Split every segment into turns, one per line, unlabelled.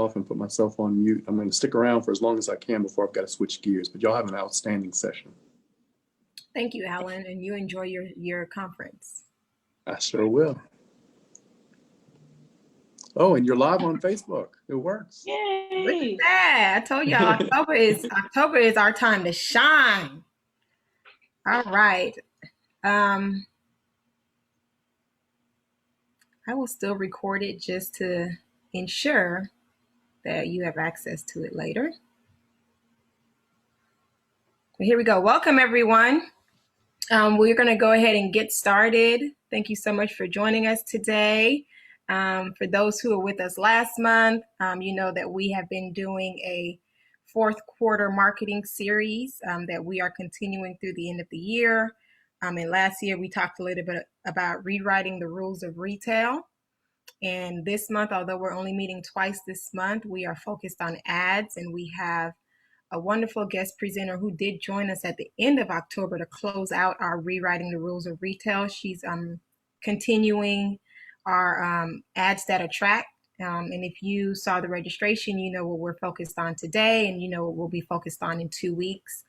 off and put myself on mute. I'm going to stick around for as long as I can before I've got to switch gears. But y'all have an outstanding session.
Thank you, Alan, and you enjoy your conference.
I sure will. Oh, and you're live on Facebook. It works.
Yay!
Look at that. I told y'all October is our time to shine. All right. I will still record it just to ensure that you have access to it later. But here we go. Welcome, everyone. We're going to go ahead and get started. Thank you so much for joining us today. For those who were with us last month, you know that we have been doing a fourth quarter marketing series that we are continuing through the end of the year. And last year, we talked a little bit about rewriting the rules of retail. And this month, although we're only meeting twice this month, we are focused on ads, and we have a wonderful guest presenter who did join us at the end of October to close out our Rewriting the Rules of Retail. She's continuing our ads that attract. And if you saw the registration, you know what we're focused on today, and you know what we'll be focused on in 2 weeks.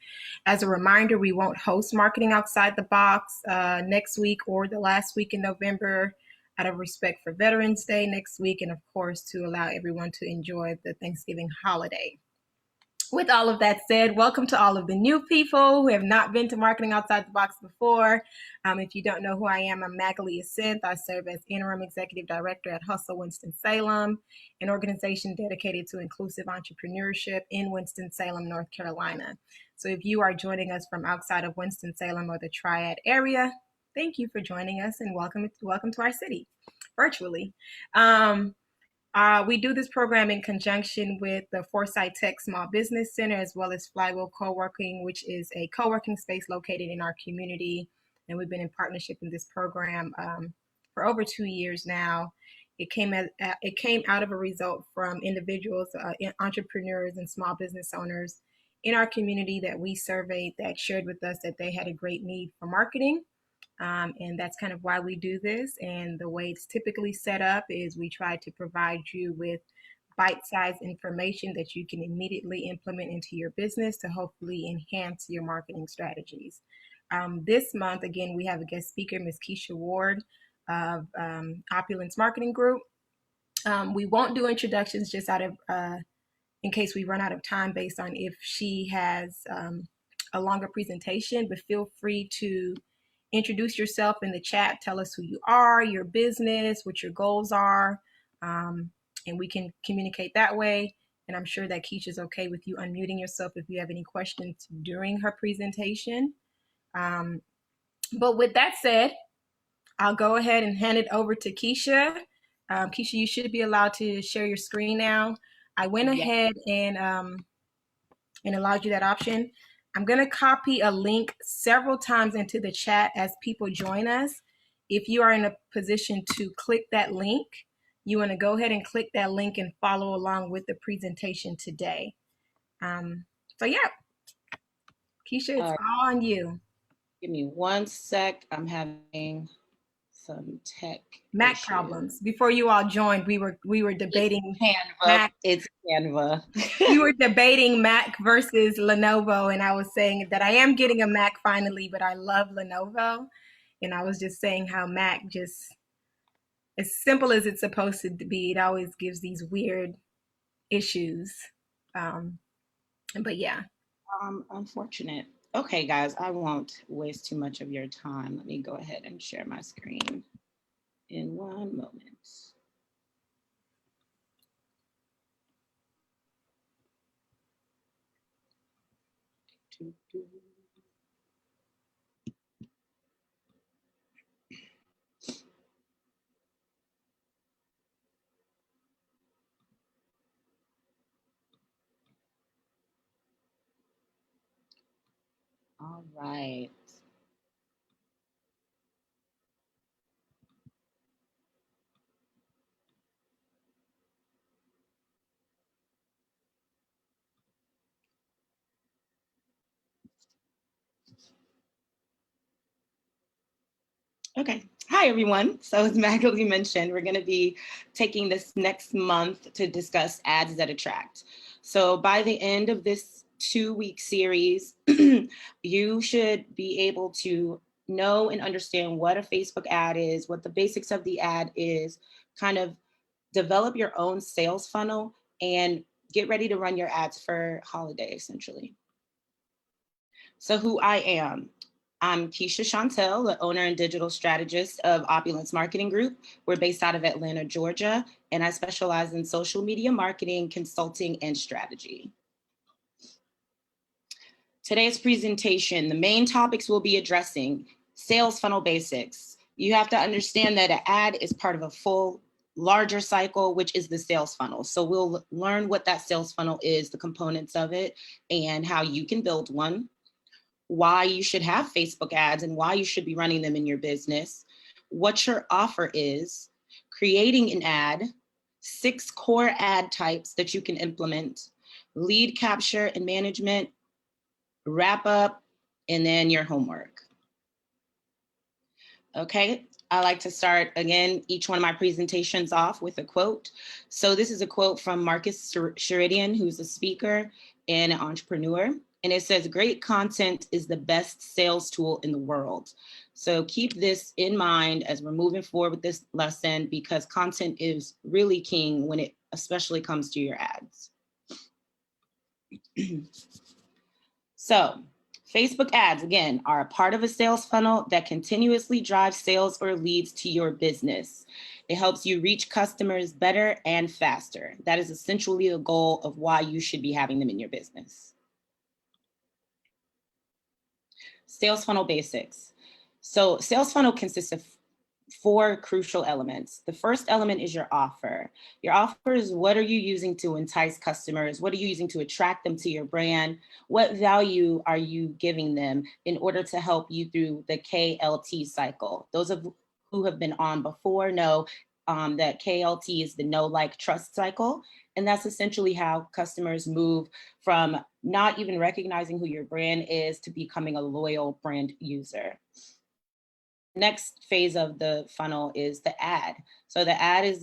As a reminder, we won't host Marketing Outside the Box next week or the last week in November, out of respect for Veterans Day next week, and of course to allow everyone to enjoy the Thanksgiving holiday. With all of that said, welcome to all of the new people who have not been to Marketing Outside the Box before. If you don't know who I am, I'm Magalie Ascent. I serve as Interim Executive Director at Hustle Winston-Salem, an organization dedicated to inclusive entrepreneurship in Winston-Salem, North Carolina. So if you are joining us from outside of Winston-Salem or the Triad area, thank you for joining us and welcome to our city virtually. We do this program in conjunction with the Foresight Tech Small Business Center, as well as Flywheel Co-working, which is a co-working space located in our community. And we've been in partnership in this program for over 2 years now. It came out of a result from individuals, entrepreneurs, and small business owners in our community that we surveyed that shared with us that they had a great need for marketing. And that's kind of why we do this. And the way it's typically set up is we try to provide you with bite-sized information that you can immediately implement into your business to hopefully enhance your marketing strategies. This month, again, we have a guest speaker, Ms. Keisha Ward of Opulence Marketing Group. We won't do introductions just out of, in case we run out of time based on if she has a longer presentation, but feel free to introduce yourself in the chat. Tell us who you are, your business, what your goals are, and we can communicate that way. And I'm sure that Keisha's okay with you unmuting yourself if you have any questions during her presentation. But with that said, I'll go ahead and hand it over to Keisha. Keisha, you should be allowed to share your screen now. I went ahead and allowed you that option. I'm going to copy a link several times into the chat as people join us. If you are in a position to click that link, you want to go ahead and click that link and follow along with the presentation today. So yeah, Keisha, it's all on you.
Give me 1 sec. I'm having some tech
Mac
issues.
problems. Before you all joined, we were debating
Canva.
Mac.
It's Canva.
We were debating Mac versus Lenovo, and I was saying that I am getting a Mac finally, but I love Lenovo. And I was just saying how Mac, just as simple as it's supposed to be, it always gives these weird issues. But yeah.
Unfortunate. Okay, guys, I won't waste too much of your time. Let me go ahead and share my screen in 1 moment. All right. Okay. Hi, everyone. So as Magdalene mentioned, we're going to be taking this next month to discuss ads that attract. So by the end of this 2-week series, you should be able to know and understand what a Facebook ad is, what the basics of the ad is, kind of develop your own sales funnel, and get ready to run your ads for holiday, essentially. So who I am. I'm Keisha Chantel, the owner and digital strategist of Opulence Marketing Group. We're based out of Atlanta, Georgia, and I specialize in social media marketing, consulting, and strategy. Today's presentation, the main topics we'll be addressing: sales funnel basics. You have to understand that an ad is part of a full, larger cycle, which is the sales funnel. So we'll learn what that sales funnel is, the components of it, and how you can build one, why you should have Facebook ads and why you should be running them in your business, what your offer is, creating an ad, 6 core ad types that you can implement, lead capture and management, wrap up, and then your homework. Okay, I like to start, again, each one of my presentations off with a quote. So this is a quote from Marcus Sheridan, who's a speaker and an entrepreneur. And it says, "Great content is the best sales tool in the world." So keep this in mind as we're moving forward with this lesson, because content is really king when it especially comes to your ads. So Facebook ads, again, are a part of a sales funnel that continuously drives sales or leads to your business. It helps you reach customers better and faster. That is essentially the goal of why you should be having them in your business. Sales funnel basics. So sales funnel consists of 4 crucial elements. The first element is your offer. Your offer is, what are you using to entice customers? What are you using to attract them to your brand? What value are you giving them in order to help you through the KLT cycle? Those of who have been on before know that KLT is the know, like, trust cycle. And that's essentially how customers move from not even recognizing who your brand is to becoming a loyal brand user. Next phase of the funnel is the ad. So the ad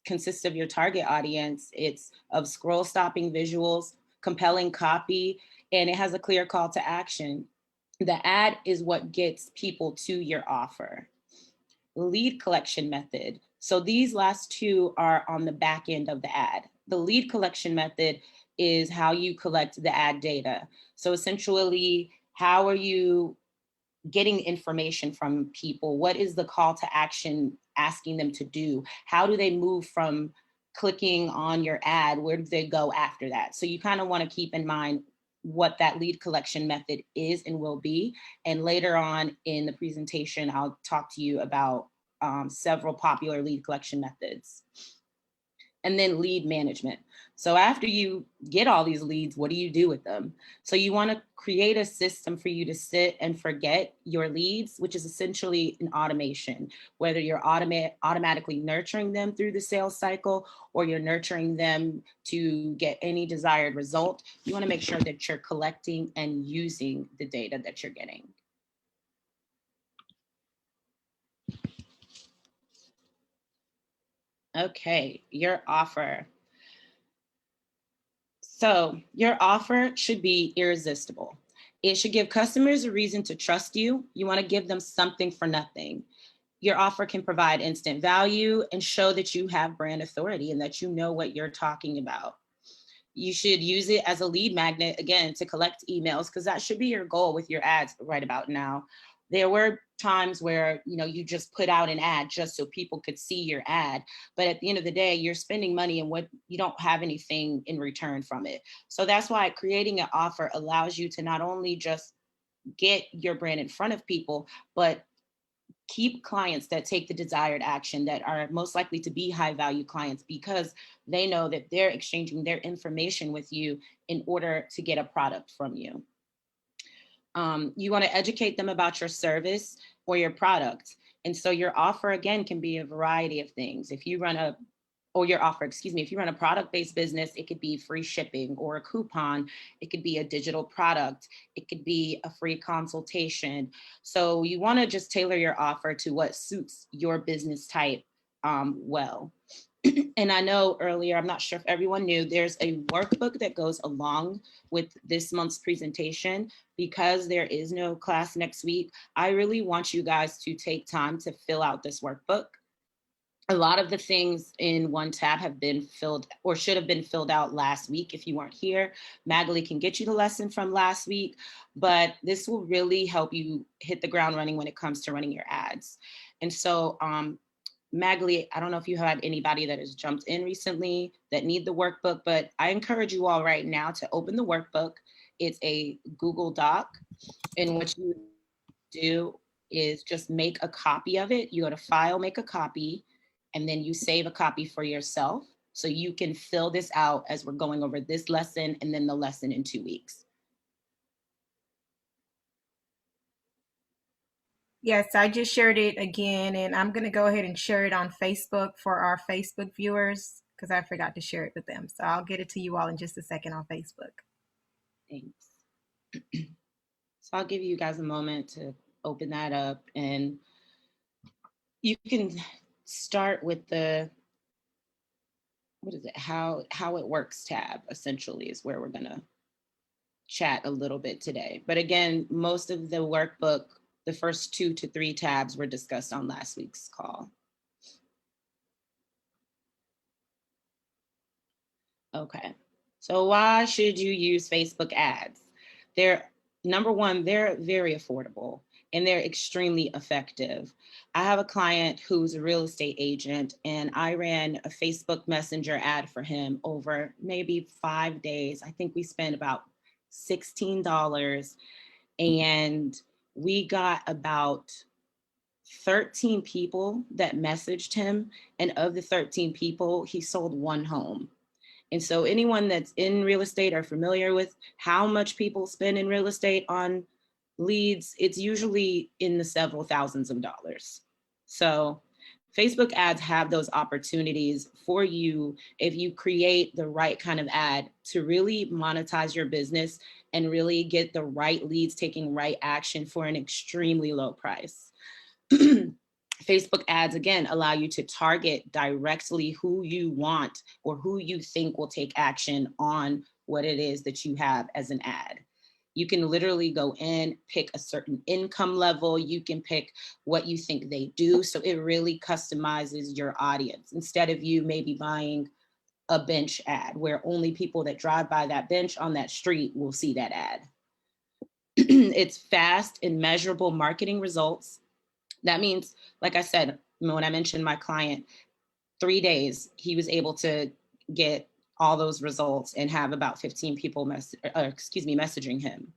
consists of your target audience. It's of scroll stopping visuals, compelling copy, and it has a clear call to action. The ad is what gets people to your offer. Lead collection method. So these last 2 are on the back end of the ad. The lead collection method is how you collect the ad data. So essentially, how are you getting information from people? What is the call to action asking them to do? How do they move from clicking on your ad? Where do they go after that? So you kind of want to keep in mind what that lead collection method is and will be. And later on in the presentation, I'll talk to you about several popular lead collection methods. And then lead management. So after you get all these leads, what do you do with them? So you want to create a system for you to sit and forget your leads, which is essentially an automation, whether you're automatically nurturing them through the sales cycle or you're nurturing them to get any desired result. You want to make sure that you're collecting and using the data that you're getting. Okay, your offer. So your offer should be irresistible. It should give customers a reason to trust you. You want to give them something for nothing. Your offer can provide instant value and show that you have brand authority and that you know what you're talking about. You should use it as a lead magnet, again, to collect emails, because that should be your goal with your ads right about now. There were times where, you just put out an ad just so people could see your ad. But at the end of the day, you're spending money and what you don't have anything in return from it. So that's why creating an offer allows you to not only just get your brand in front of people, but keep clients that take the desired action, that are most likely to be high value clients, because they know that they're exchanging their information with you in order to get a product from you. You want to educate them about your service or your product. And so your offer, again, can be a variety of things. If you run a or your offer, excuse me. If you run a product-based business, it could be free shipping or a coupon. It could be a digital product. It could be a free consultation. So you want to just tailor your offer to what suits your business type well. And I know earlier, I'm not sure if everyone knew, there's a workbook that goes along with this month's presentation. Because there is no class next week, I really want you guys to take time to fill out this workbook. A lot of the things in one tab have been filled or should have been filled out last week. If you weren't here, Magali can get you the lesson from last week, but this will really help you hit the ground running when it comes to running your ads. And so, Magali, I don't know if you had anybody that has jumped in recently that need the workbook, but I encourage you all right now to open the workbook. It's a Google Doc, and what you do is just make a copy of it. You go to File, Make a Copy, and then you save a copy for yourself so you can fill this out as we're going over this lesson and then the lesson in 2 weeks.
Yes, I just shared it again, and I'm going to go ahead and share it on Facebook for our Facebook viewers because I forgot to share it with them. So I'll get it to you all in just a second on Facebook.
Thanks. So I'll give you guys a moment to open that up, and you can start with the, what is it, how it works tab, essentially, is where we're going to chat a little bit today. But again, most of the workbook, the first 2 to 3 tabs were discussed on last week's call. Okay, so why should you use Facebook ads? Number one, they're very affordable and they're extremely effective. I have a client who's a real estate agent, and I ran a Facebook Messenger ad for him over maybe 5 days. I think we spent about $16, and we got about 13 people that messaged him. And of the 13 people, he sold 1 home. And so anyone that's in real estate are familiar with how much people spend in real estate on leads. It's usually in the several thousands of dollars. So Facebook ads have those opportunities for you if you create the right kind of ad to really monetize your business and really get the right leads taking right action for an extremely low price. Facebook ads, again, allow you to target directly who you want or who you think will take action on what it is that you have as an ad. You can literally go in, pick a certain income level. You can pick what you think they do. So it really customizes your audience instead of you maybe buying a bench ad where only people that drive by that bench on that street will see that ad. It's fast and measurable marketing results. That means, like I said, when I mentioned my client, 3 days, he was able to get all those results and have about 15 people messaging him.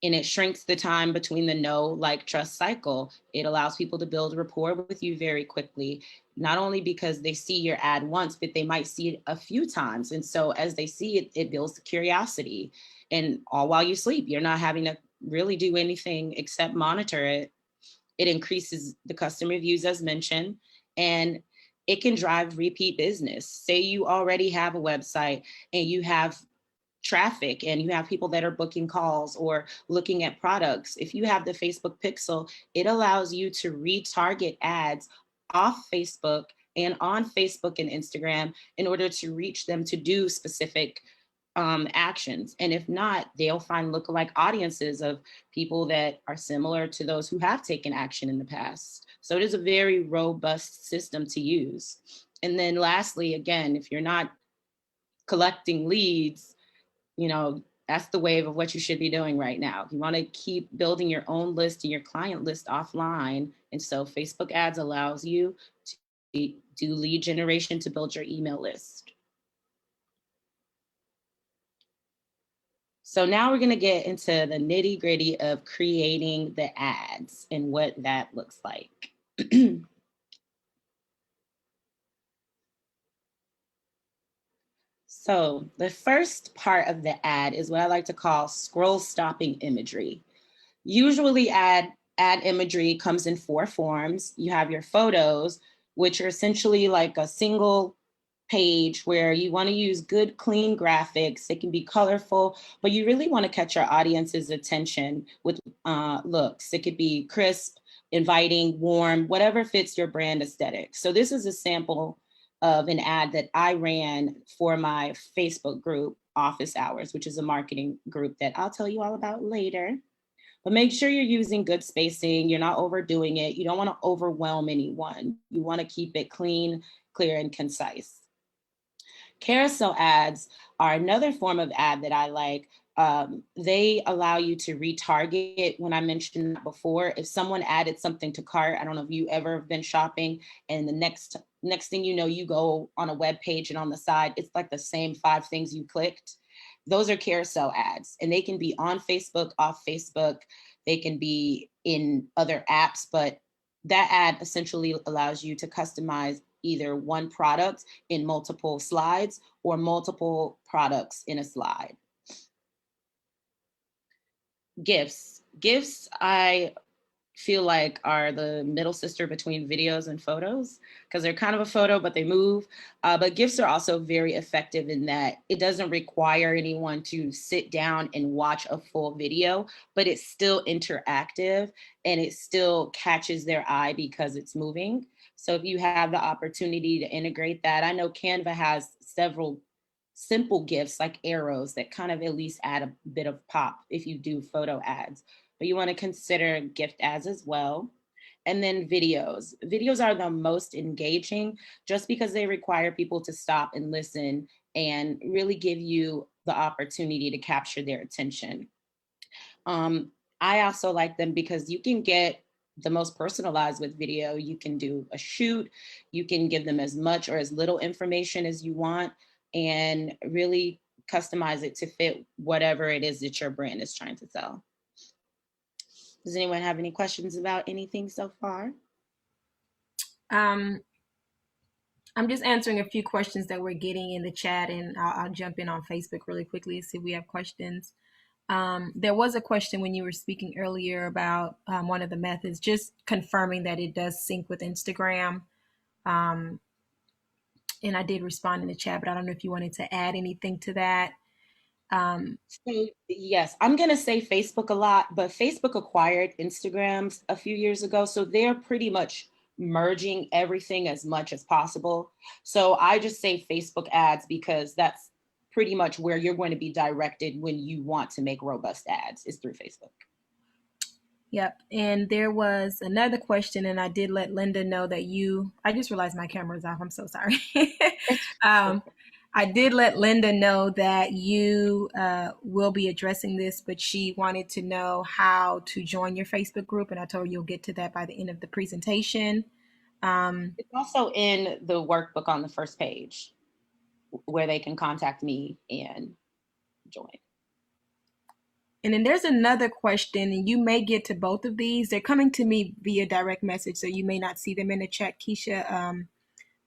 And it shrinks the time between the know, like, trust cycle. It allows people to build rapport with you very quickly, not only because they see your ad once, but they might see it a few times. And so as they see it, it builds the curiosity. And all while you sleep, you're not having to really do anything except monitor it. It increases the customer views, as mentioned, and it can drive repeat business. Say you already have a website and you have traffic and you have people that are booking calls or looking at products. If you have the Facebook pixel, it allows you to retarget ads off Facebook and on Facebook and Instagram in order to reach them to do specific actions. And if not, they'll find lookalike audiences of people that are similar to those who have taken action in the past. So it is a very robust system to use. And then lastly, again, if you're not collecting leads, that's the wave of what you should be doing right now. You want to keep building your own list and your client list offline. And so Facebook ads allows you to do lead generation to build your email list. So now we're going to get into the nitty gritty of creating the ads and what that looks like. So the first part of the ad is what I like to call scroll stopping imagery. Usually ad imagery comes in 4 forms. You have your photos, which are essentially like a single page where you want to use good, clean graphics. It can be colorful, but you really want to catch your audience's attention with looks. It could be crisp, inviting, warm, whatever fits your brand aesthetic. So this is a sample of an ad that I ran for my Facebook group, Office Hours, which is a marketing group that I'll tell you all about later. But make sure you're using good spacing. You're not overdoing it. You don't want to overwhelm anyone. You want to keep it clean, clear, and concise. Carousel ads are another form of ad that I like. They allow you to retarget. When I mentioned that before, if someone added something to cart, I don't know if you ever have been shopping, and the next thing you know, you go on a web page and on the side, it's like the same 5 things you clicked. Those are carousel ads, and they can be on Facebook, off Facebook. They can be in other apps, but that ad essentially allows you to customize either one product in multiple slides or multiple products in a slide. Gifts, I feel like are the middle sister between videos and photos, because they're kind of a photo, but they move. But gifts are also very effective in that it doesn't require anyone to sit down and watch a full video, but it's still interactive and it still catches their eye because it's moving. So if you have the opportunity to integrate that, I know Canva has several simple gifts like arrows that kind of at least add a bit of pop if you do photo ads. But you want to consider gift ads as well. And then videos. Videos are the most engaging just because they require people to stop and listen and really give you the opportunity to capture their attention. I also like them because you can get the most personalized with video. You can do a shoot, you can give them as much or as little information as you want, and really customize it to fit whatever it is that your brand is trying to sell. Does anyone have any questions about anything so far?
I'm just answering a few questions that we're getting in the chat, and I'll jump in on Facebook really quickly to see if we have questions. There was a question when you were speaking earlier about one of the methods, just confirming that it does sync with Instagram. And I did respond in the chat, but I don't know if you wanted to add anything to that.
So yes, I'm going to say Facebook a lot, but Facebook acquired Instagrams a few years ago. So they're pretty much merging everything as much as possible. So I just say Facebook ads because that's pretty much where you're going to be directed when you want to make robust ads, is through Facebook.
Yep. And there was another question, and I did let Linda know that I just realized my camera's off. I'm so sorry. I did let Linda know that you will be addressing this, but she wanted to know how to join your Facebook group. And I told her you'll get to that by the end of the presentation.
It's also in the workbook on the first page where they can contact me and join.
And then there's another question, and you may get to both of these. They're coming to me via direct message, so you may not see them in the chat, Keisha.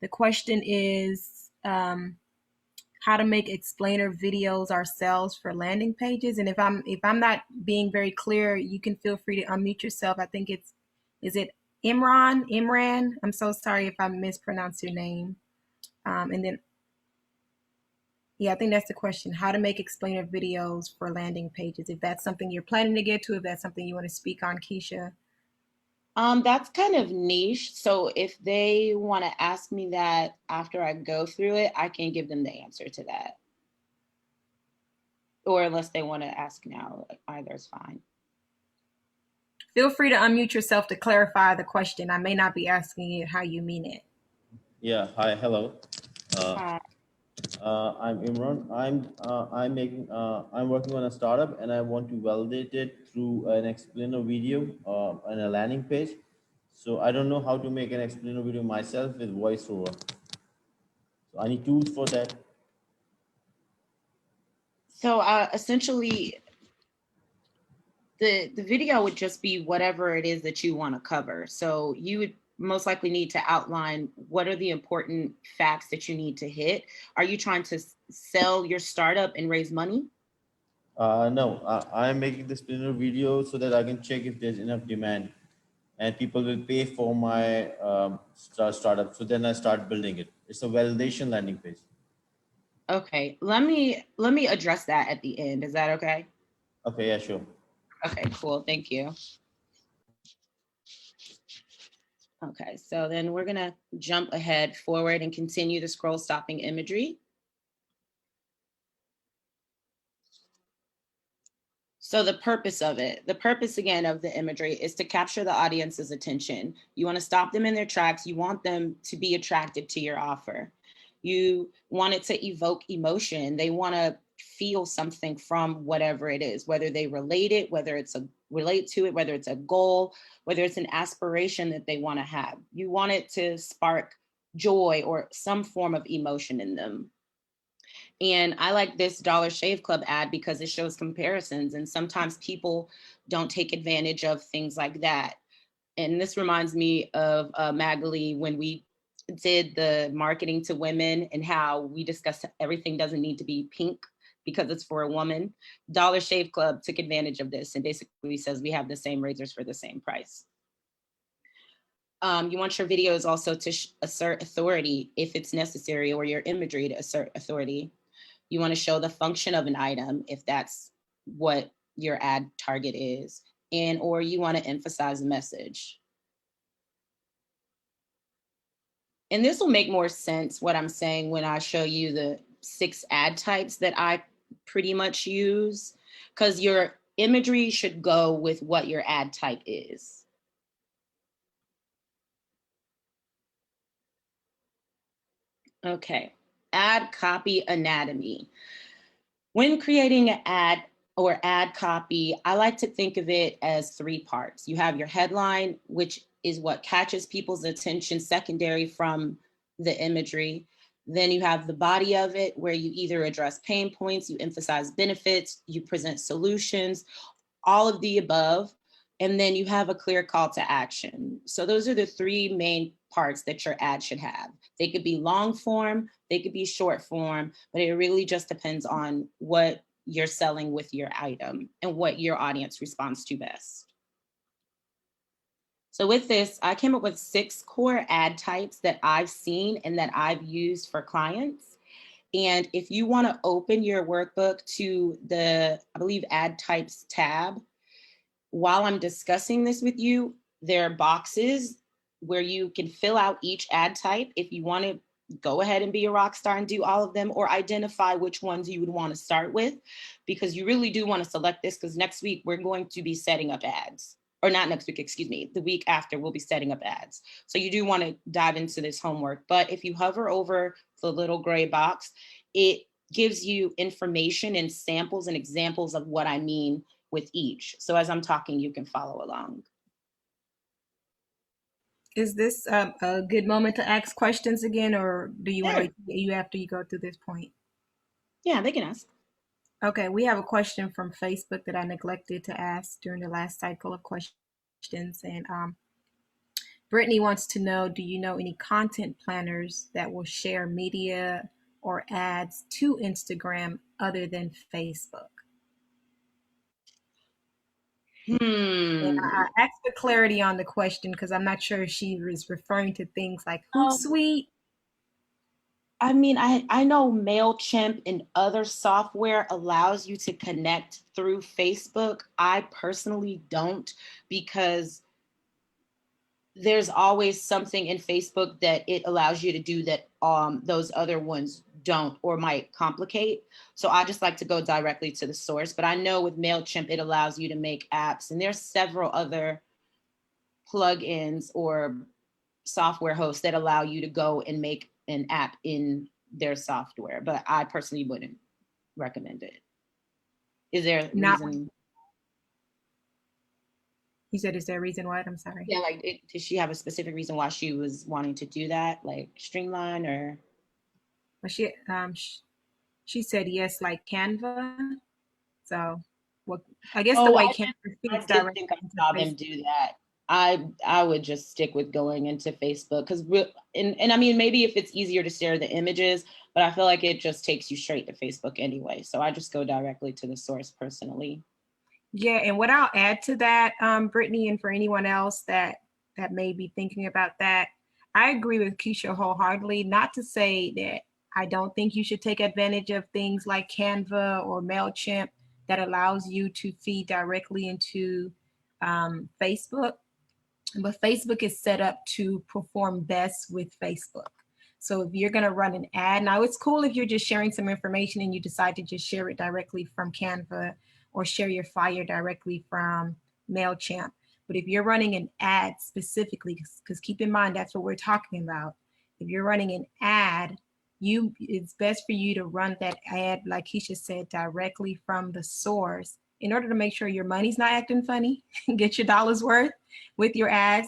The question is how to make explainer videos ourselves for landing pages. And if I'm not being very clear, you can feel free to unmute yourself. I think is it Imran? I'm so sorry if I mispronounced your name. And then yeah, I think that's the question, how to make explainer videos for landing pages. If that's something you're planning to get to, if that's something you want to speak on, Keisha.
That's kind of niche. So if they want to ask me that after I go through it, I can give them the answer to that. Or unless they want to ask now, either is fine.
Feel free to unmute yourself to clarify the question. I may not be asking it how you mean it.
Yeah, hi, hello.
Hi.
I'm Imran. I'm working on a startup and I want to validate it through an explainer video and a landing page. So I don't know how to make an explainer video myself with voiceover. So I need tools for that.
So essentially, the video would just be whatever it is that you want to cover. So you would most likely need to outline what are the important facts that you need to hit. Are you trying to sell your startup and raise money?
No, I'm making this explainer video so that I can check if there's enough demand. and people will pay for my startup. So then I start building it. It's a validation landing page.
Okay, let me address that at the end. Is that okay?
Okay, yeah, sure.
Okay, cool. Thank you. Okay, so then we're gonna jump ahead forward and continue the scroll stopping imagery. So the purpose of it, the purpose again of the imagery is to capture the audience's attention. You want to stop them in their tracks. You want them to be attracted to your offer. You want it to evoke emotion. They want to feel something from whatever it is, whether they relate it, whether it's relate to it, whether it's a goal, whether it's an aspiration that they want to have. You want it to spark joy or some form of emotion in them. And I like this Dollar Shave Club ad because it shows comparisons, and sometimes people don't take advantage of things like that. And this reminds me of Magali when we did the marketing to women and how we discussed everything doesn't need to be pink because it's for a woman. Dollar Shave Club took advantage of this and basically says we have the same razors for the same price. You want your videos also to assert authority if it's necessary, or your imagery to assert authority. You want to show the function of an item if that's what your ad target is, and or you want to emphasize a message. And this will make more sense what I'm saying when I show you the 6 ad types that I pretty much use, because your imagery should go with what your ad type is. Okay, ad copy anatomy. When creating an ad or ad copy, I like to think of it as 3 parts. You have your headline, which is what catches people's attention secondary from the imagery. Then you have the body of it, where you either address pain points, you emphasize benefits, you present solutions, all of the above. And then you have a clear call to action. So those are the 3 main parts that your ad should have. They could be long form, they could be short form, but it really just depends on what you're selling with your item and what your audience responds to best. So with this, I came up with 6 core ad types that I've seen and that I've used for clients. And if you want to open your workbook to the, I believe, ad types tab, while I'm discussing this with you, there are boxes where you can fill out each ad type if you want to go ahead and be a rock star and do all of them, or identify which ones you would want to start with, because you really do want to select this, because next week we're going to be setting up ads. Or not next week, excuse me, the week after we'll be setting up ads. So you do want to dive into this homework. But if you hover over the little gray box, it gives you information and samples and examples of what I mean with each. So as I'm talking, you can follow along.
Is this a good moment to ask questions again, or do you want to wait you after you go through this point?
Yeah, they can ask.
Okay, we have a question from Facebook that I neglected to ask during the last cycle of questions. And Brittany wants to know, do you know any content planners that will share media or ads to Instagram other than Facebook? And I asked for clarity on the question because I'm not sure if she was referring to things like Hootsuite.
I mean, I know MailChimp and other software allows you to connect through Facebook. I personally don't, because there's always something in Facebook that it allows you to do that those other ones don't or might complicate. So I just like to go directly to the source. But I know with MailChimp, it allows you to make apps, and there's several other plugins or software hosts that allow you to go and make an app in their software. But I personally wouldn't recommend it. Is there a reason?
You said, is there a reason why? I'm sorry.
Yeah, like, did she have a specific reason why she was wanting to do that, like streamline or?
Well, she said yes, like Canva. So, well, I guess the way Canva feeds directly.
I saw them do that. I would just stick with going into Facebook, because and I mean, maybe if it's easier to share the images, but I feel like it just takes you straight to Facebook anyway. So I just go directly to the source personally.
Yeah, and what I'll add to that, Brittany, and for anyone else that that may be thinking about that. I agree with Keisha wholeheartedly. Not to say that I don't think you should take advantage of things like Canva or MailChimp that allows you to feed directly into Facebook. But Facebook is set up to perform best with Facebook. So if you're going to run an ad, now it's cool if you're just sharing some information and you decide to just share it directly from Canva or share your flyer directly from MailChimp. But if you're running an ad specifically, because keep in mind, that's what we're talking about. If you're running an ad, it's best for you to run that ad, like Keisha said, directly from the source in order to make sure your money's not acting funny, get your dollars worth with your ads.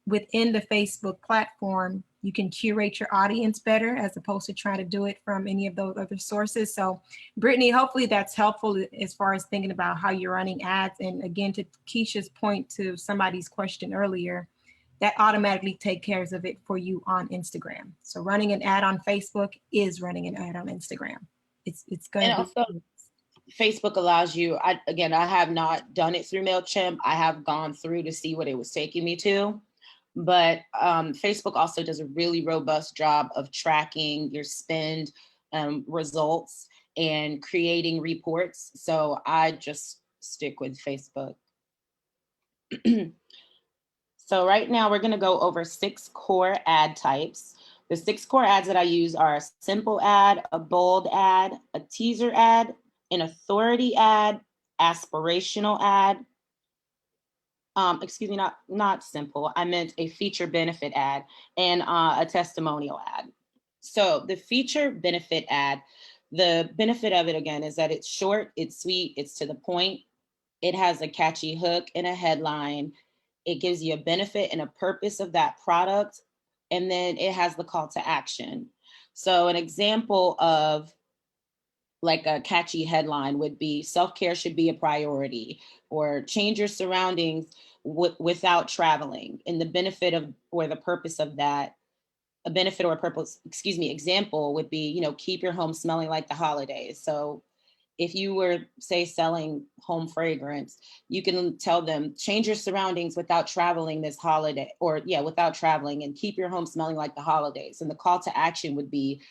Within the Facebook platform, you can curate your audience better as opposed to trying to do it from any of those other sources. So Brittany, hopefully that's helpful as far as thinking about how you're running ads. And again, to Keisha's point to somebody's question earlier, that automatically takes care of it for you on Instagram. So running an ad on Facebook is running an ad on Instagram. It's going to be.
Also, Facebook allows you, I have not done it through MailChimp. I have gone through to see what it was taking me to. But Facebook also does a really robust job of tracking your spend results and creating reports. So I just stick with Facebook. So right now we're going to go over 6 core ad types. The 6 core ads that I use are a simple ad, a bold ad, a teaser ad, an authority ad, aspirational ad. Excuse me, not simple. I meant a feature benefit ad and a testimonial ad. So the feature benefit ad, the benefit of it again is that it's short, it's sweet, it's to the point. It has a catchy hook and a headline. It gives you a benefit and a purpose of that product. And then it has the call to action. So an example of like a catchy headline would be self-care should be a priority, or change your surroundings without traveling. And the benefit of, or the purpose of that, a benefit or a purpose, example would be, keep your home smelling like the holidays. So if you were, say, selling home fragrance, you can tell them, change your surroundings without traveling this holiday, or without traveling, and keep your home smelling like the holidays. And the call to action would be,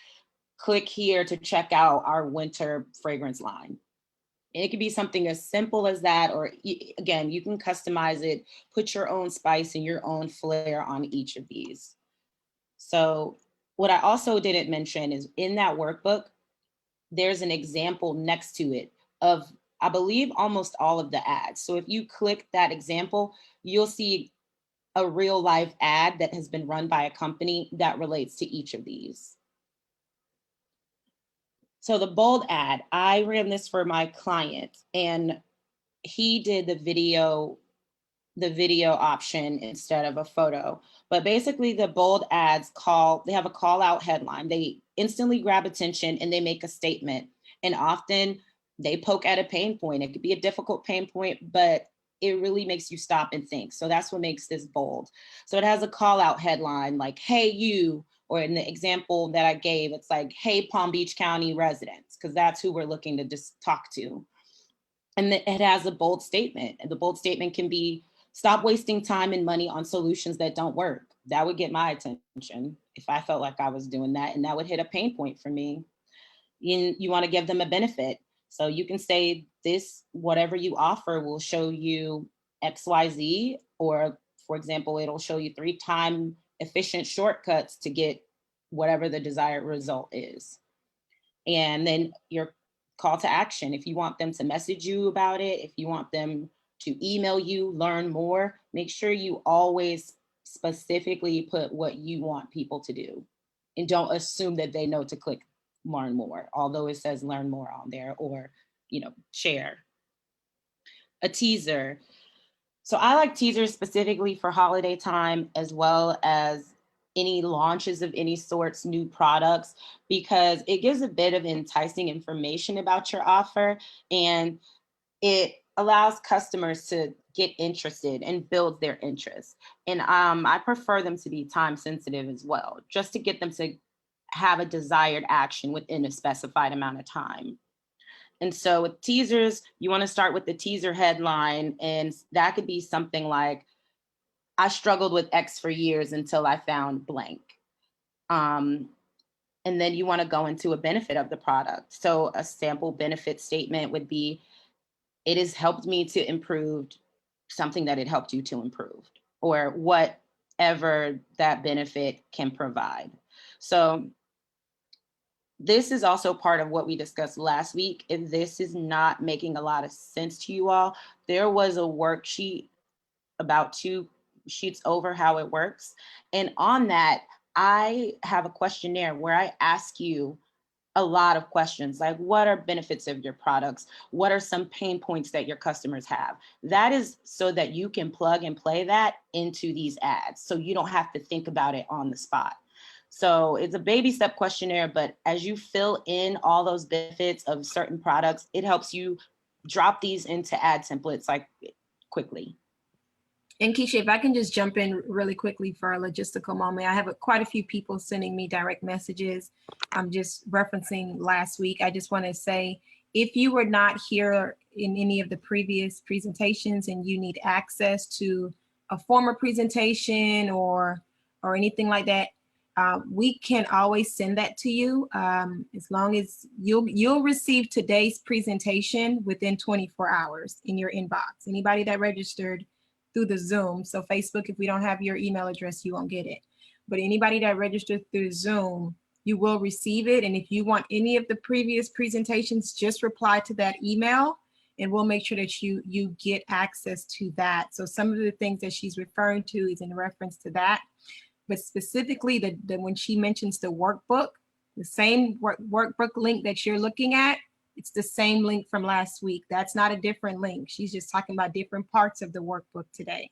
click here to check out our winter fragrance line. And it could be something as simple as that, or again, you can customize it, put your own spice and your own flair on each of these. So what I also didn't mention is in that workbook, there's an example next to it of, I believe, almost all of the ads. So if you click that example, you'll see a real life ad that has been run by a company that relates to each of these. So the bold ad, I ran this for my client and he did the video option instead of a photo. But basically the bold ads they have a call out headline. They instantly grab attention and they make a statement. And often they poke at a pain point. It could be a difficult pain point, but it really makes you stop and think. So that's what makes this bold. So it has a call out headline like, hey, you, or in the example that I gave, it's like, hey, Palm Beach County residents, because that's who we're looking to just talk to. And it has a bold statement. And the bold statement can be, stop wasting time and money on solutions that don't work. That would get my attention if I felt like I was doing that, and that would hit a pain point for me. You want to give them a benefit. So you can say this, whatever you offer will show you XYZ, or for example, it'll show you 3 time efficient shortcuts to get whatever the desired result is. And then your call to action, if you want them to message you about it, if you want them to email you, learn more, make sure you always specifically put what you want people to do. And don't assume that they know to click learn more, although it says learn more on there, or, share. A teaser. So I like teasers specifically for holiday time, as well as any launches of any sorts, new products, because it gives a bit of enticing information about your offer, and it allows customers to get interested and build their interest. And I prefer them to be time sensitive as well, just to get them to have a desired action within a specified amount of time. And so with teasers, you want to start with the teaser headline, and that could be something like, I struggled with X for years until I found blank. And then you want to go into a benefit of the product. So a sample benefit statement would be, it has helped me to improve something that it helped you to improve, or whatever that benefit can provide. So this is also part of what we discussed last week. If this is not making a lot of sense to you all, there was a worksheet about 2 sheets over how it works. And on that, I have a questionnaire where I ask you a lot of questions, like what are benefits of your products? What are some pain points that your customers have? That is so that you can plug and play that into these ads, so you don't have to think about it on the spot. So it's a baby step questionnaire, but as you fill in all those benefits of certain products, it helps you drop these into ad templates like quickly.
And Keisha, if I can just jump in really quickly for a logistical moment, I have quite a few people sending me direct messages. I'm just referencing last week. I just want to say, if you were not here in any of the previous presentations and you need access to a former presentation or anything like that, we can always send that to you, as long as you'll receive today's presentation within 24 hours in your inbox. Anybody that registered through the Zoom. So Facebook, if we don't have your email address, you won't get it. But anybody that registered through Zoom, you will receive it. And if you want any of the previous presentations, just reply to that email and we'll make sure that you get access to that. So some of the things that she's referring to is in reference to that. But specifically, when she mentions the workbook, the same workbook link that you're looking at, it's the same link from last week. That's not a different link. She's just talking about different parts of the workbook today.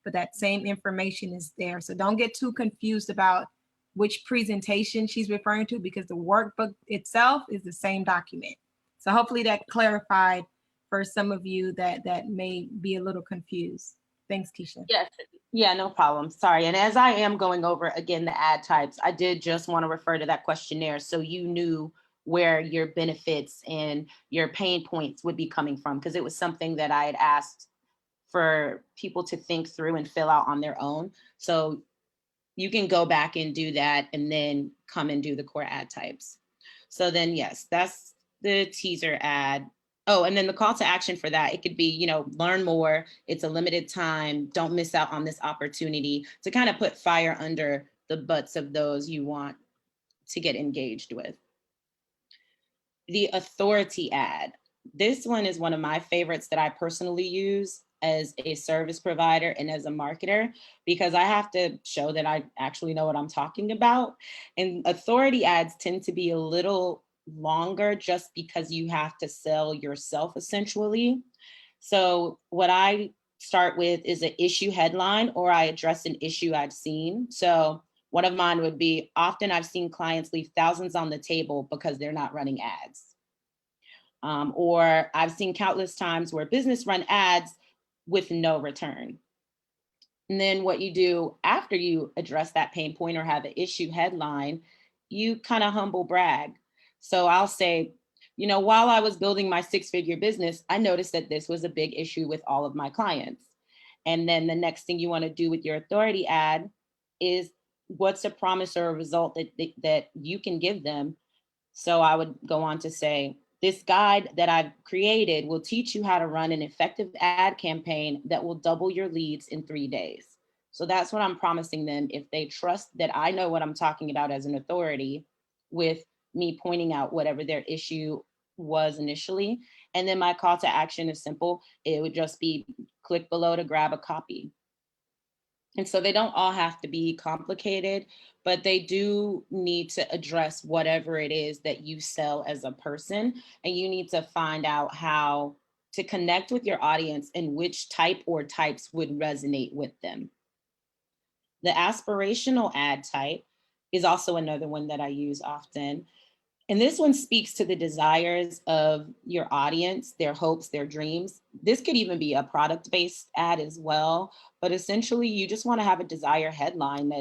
But that same information is there. So don't get too confused about which presentation she's referring to, because the workbook itself is the same document. So hopefully that clarified for some of you that may be a little confused. Thanks, Keisha.
Yes. Yeah, no problem. Sorry. And as I am going over again the ad types, I did just want to refer to that questionnaire so you knew where your benefits and your pain points would be coming from, because it was something that I had asked for people to think through and fill out on their own. So you can go back and do that and then come and do the core ad types. So then, yes, that's the teaser ad. Oh, and then the call to action for that, it could be, learn more. It's a limited time. Don't miss out on this opportunity, to kind of put fire under the butts of those you want to get engaged with. The authority ad. This one is one of my favorites that I personally use as a service provider and as a marketer, because I have to show that I actually know what I'm talking about. And authority ads tend to be a little longer just because you have to sell yourself essentially. So what I start with is an issue headline, or I address an issue I've seen. So one of mine would be, often I've seen clients leave thousands on the table because they're not running ads. Or I've seen countless times where business run ads with no return. And then what you do after you address that pain point or have an issue headline, you kind of humble brag. So I'll say, while I was building my 6-figure business, I noticed that this was a big issue with all of my clients. And then the next thing you want to do with your authority ad is, what's a promise or a result that you can give them? So I would go on to say, this guide that I've created will teach you how to run an effective ad campaign that will double your leads in 3 days. So that's what I'm promising them if they trust that I know what I'm talking about as an authority, with me pointing out whatever their issue was initially. And then my call to action is simple. It would just be, click below to grab a copy. And so they don't all have to be complicated, but they do need to address whatever it is that you sell as a person. And you need to find out how to connect with your audience and which type or types would resonate with them. The aspirational ad type is also another one that I use often. And this one speaks to the desires of your audience, their hopes, their dreams. This could even be a product-based ad as well. But essentially, you just want to have a desire headline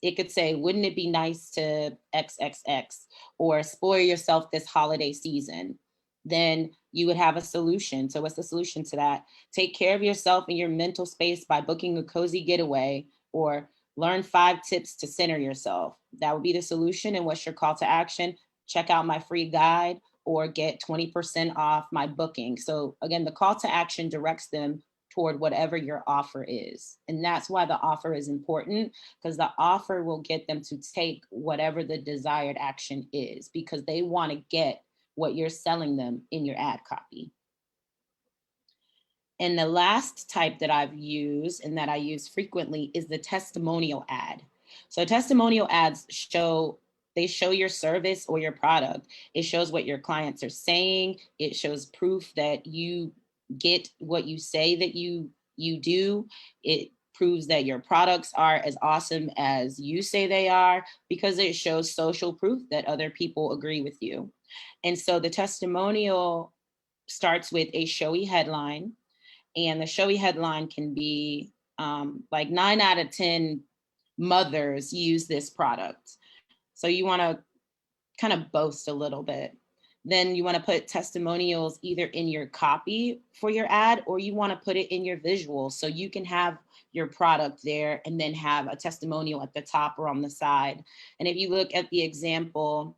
it could say, wouldn't it be nice to XXX, or spoil yourself this holiday season? then you would have a solution. So what's the solution to that? Take care of yourself and your mental space by booking a cozy getaway, or learn 5 tips to center yourself. That would be the solution. And what's your call to action? Check out my free guide or get 20% off my booking. So again, the call to action directs them toward whatever your offer is. And that's why the offer is important, because the offer will get them to take whatever the desired action is, because they want to get what you're selling them in your ad copy. And the last type that I've used and that I use frequently is the testimonial ad. So testimonial ads show your service or your product. It shows what your clients are saying. It shows proof that you get what you say that you do. It proves that your products are as awesome as you say they are, because it shows social proof that other people agree with you. And so the testimonial starts with a showy headline, and the showy headline can be like 9 out of 10 mothers use this product. So you want to kind of boast a little bit. Then you want to put testimonials either in your copy for your ad, or you want to put it in your visuals, so you can have your product there and then have a testimonial at the top or on the side. And if you look at the example,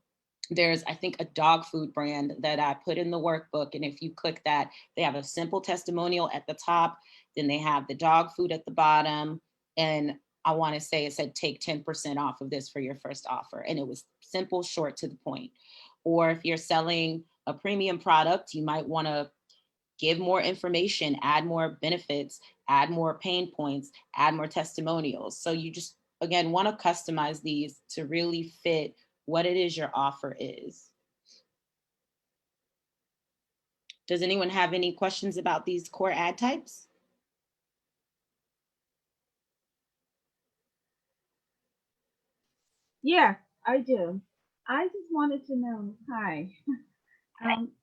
there's, I think, a dog food brand that I put in the workbook. And if you click that, they have a simple testimonial at the top. Then they have the dog food at the bottom. And I want to say it said, take 10% off of this for your first offer. And it was simple, short, to the point. Or if you're selling a premium product, you might want to give more information, add more benefits, add more pain points, add more testimonials. So you just, again, want to customize these to really fit what it is your offer is. Does anyone have any questions about these core ad types?
Yeah, I do. I just wanted to know, hi,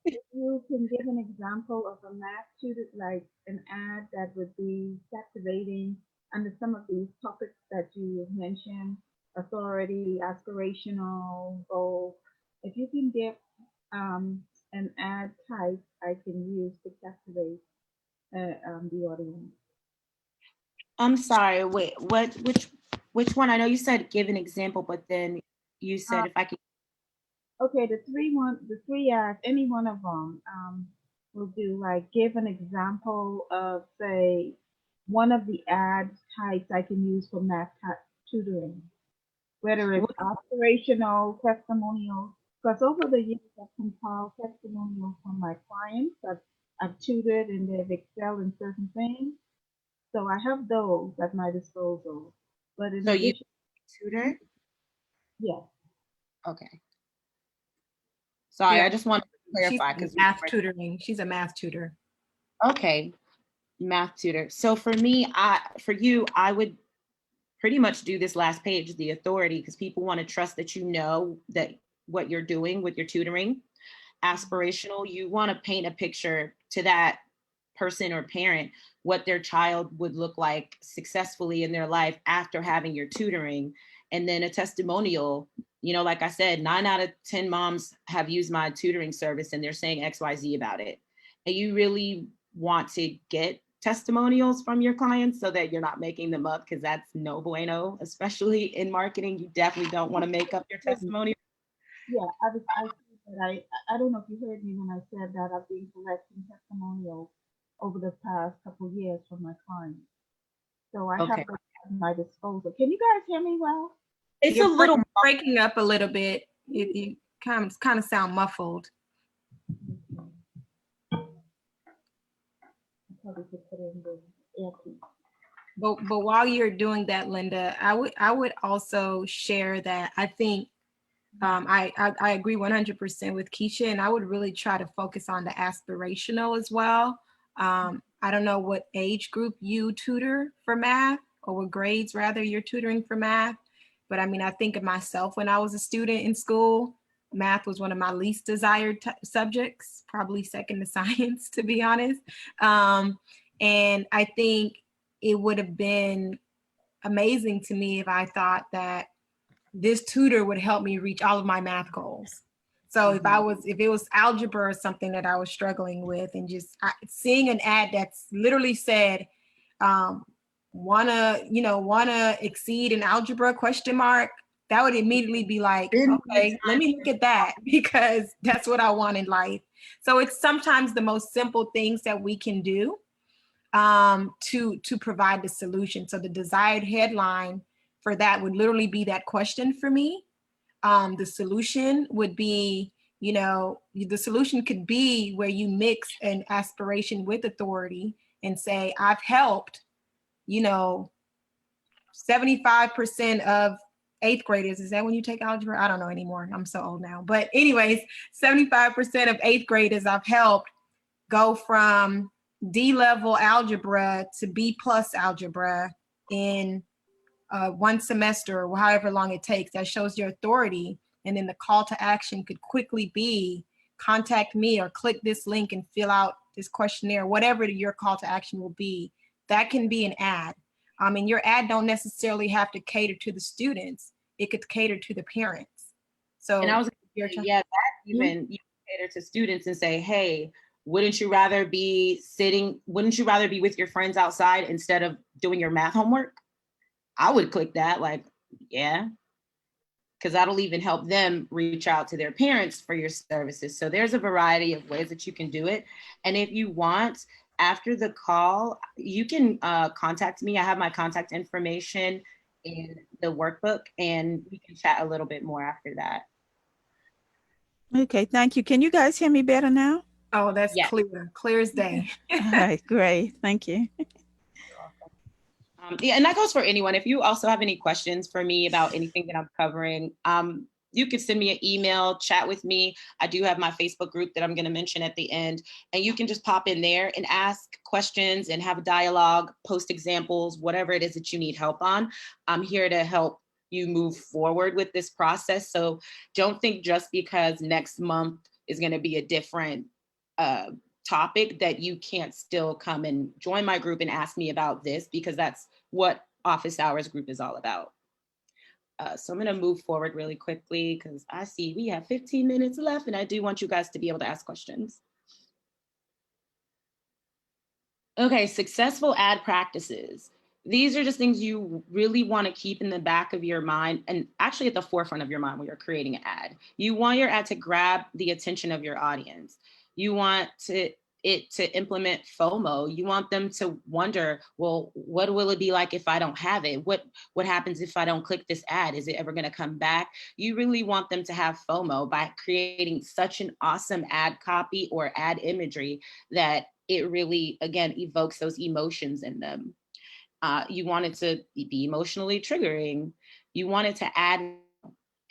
if you can give an example of a math tutor, like an ad that would be captivating under some of these topics that you mentioned: authority, aspirational, goal. If you can give an ad type I can use to captivate the audience.
I'm sorry, wait, which one? I know you said give an example, but then you said if I could.
Okay, the three acts, any one of them will do. Like, give an example of, say, one of the ad types I can use for math tutoring, whether it's aspirational, testimonial. Because over the years, I've compiled testimonials from my clients. I've tutored and they've excelled in certain things. So I have those at my disposal. But in
So you
addition,
tutor?
yes.
Okay. Sorry,
Yeah.
I just want to clarify,
She's
because
math tutoring. She's a math tutor.
okay, math tutor. So for me, I would pretty much do this last page, the authority, because people want to trust that you know that what you're doing with your tutoring. Aspirational, you want to paint a picture to that person or parent what their child would look like successfully in their life after having your tutoring. And then a testimonial, like I said, 9 out of 10 moms have used my tutoring service and they're saying XYZ about it. And you really want to get testimonials from your clients so that you're not making them up, because that's no bueno, especially in marketing. You definitely don't want to make up your testimonial.
Yeah, I don't know if you heard me when I said that I've been collecting testimonials over the past couple of years from my clients. So I have those at my disposal. Can you guys hear me well?
It's a little breaking up a little bit. You kind of sound muffled. But while you're doing that, Linda, I would also share that I think I agree 100% with Keisha, and I would really try to focus on the aspirational as well. I don't know what age group you tutor for math, or what grades rather you're tutoring for math, but I mean, I think of myself when I was a student in school. Math was one of my least desired subjects, probably second to science, to be honest. And I think it would have been amazing to me if I thought that this tutor would help me reach all of my math goals. So if it was algebra or something that I was struggling with, and just seeing an ad that's literally said, wanna exceed in algebra ? That would immediately be like, okay, let me look at that, because that's what I want in life. So it's sometimes the most simple things that we can do to provide the solution. So the desired headline for that would literally be that question for me. The solution would be, the solution could be where you mix an aspiration with authority and say, I've helped, 75% of eighth graders. Is that when you take algebra? I don't know anymore. I'm so old now. But anyways, 75% of eighth graders I've helped go from D-level algebra to B+ algebra in one semester, or however long it takes. That shows your authority. And then the call to action could quickly be, contact me or click this link and fill out this questionnaire, whatever your call to action will be. That can be an ad. And your ad don't necessarily have to cater to the students. It could cater to the parents. So,
and I was that even you cater to students and say, hey, wouldn't you rather be with your friends outside instead of doing your math homework? I would click that, like, yeah, because that'll even help them reach out to their parents for your services. So there's a variety of ways that you can do it. And if you want, after the call, you can contact me. I have my contact information in the workbook, and we can chat a little bit more after that.
Okay, thank you. Can you guys hear me better now?
Oh, that's
Yes.
clear as day.
All right, great. Thank you.
Yeah, and that goes for anyone. If you also have any questions for me about anything that I'm covering, you can send me an email, chat with me. I do have my Facebook group that I'm going to mention at the end, and you can just pop in there and ask questions and have a dialogue, post examples, whatever it is that you need help on. I'm here to help you move forward with this process. So don't think just because next month is going to be a different topic that you can't still come and join my group and ask me about this, because that's what Office Hours group is all about. So I'm going to move forward really quickly because I see we have 15 minutes left, and I do want you guys to be able to ask questions. Okay, successful ad practices. These are just things you really want to keep in the back of your mind, and actually at the forefront of your mind when you're creating an ad. You want your ad to grab the attention of your audience. You want it to implement FOMO. You want them to wonder, well, what will it be like if I don't have it? What happens if I don't click this ad? Is it ever going to come back? You really want them to have FOMO by creating such an awesome ad copy or ad imagery that it really, again, evokes those emotions in them. You want it to be emotionally triggering. You want it to add,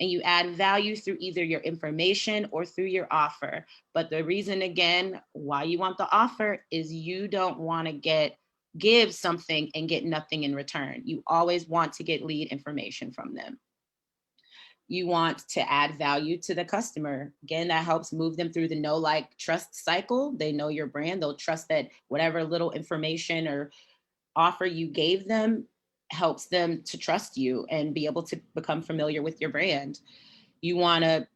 and you add value through either your information or through your offer. But the reason, again, why you want the offer is you don't want to give something and get nothing in return. You always want to get lead information from them. You want to add value to the customer. Again, that helps move them through the know, like, trust cycle. They know your brand. They'll trust that whatever little information or offer you gave them helps them to trust you and be able to become familiar with your brand. You want to